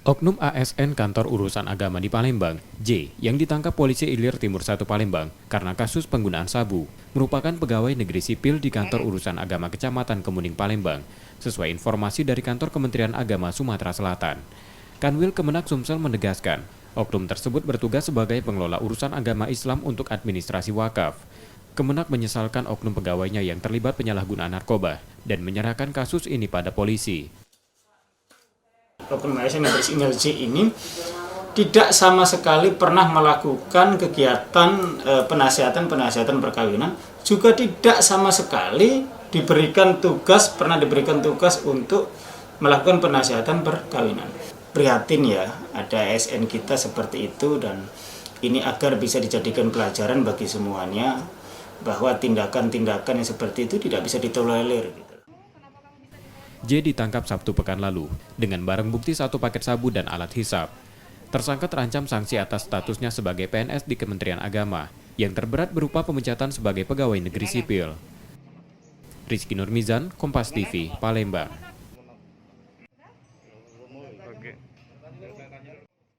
Oknum ASN Kantor Urusan Agama di Palembang, J, yang ditangkap polisi Ilir Timur 1 Palembang karena kasus penggunaan sabu, merupakan pegawai negeri sipil di Kantor Urusan Agama Kecamatan Kemuning Palembang, sesuai informasi dari Kantor Kementerian Agama Sumatera Selatan. Kanwil Kemenak Sumsel menegaskan, oknum tersebut bertugas sebagai pengelola urusan agama Islam untuk administrasi wakaf. Kemenak menyesalkan oknum pegawainya yang terlibat penyalahgunaan narkoba dan menyerahkan kasus ini pada polisi. Oknum ASN yang berinisial J ini tidak sama sekali pernah melakukan kegiatan penasihat perkawinan, juga tidak sama sekali pernah diberikan tugas untuk melakukan penasihatan perkawinan. Prihatin ya, ada ASN kita seperti itu, dan ini agar bisa dijadikan pelajaran bagi semuanya bahwa tindakan-tindakan yang seperti itu tidak bisa ditolerir. J ditangkap Sabtu pekan lalu dengan barang bukti 1 paket sabu dan alat hisap. Tersangka terancam sanksi atas statusnya sebagai PNS di Kementerian Agama, yang terberat berupa pemecatan sebagai pegawai negeri sipil. Rizky Nurmizan, Kompas TV, Palembang.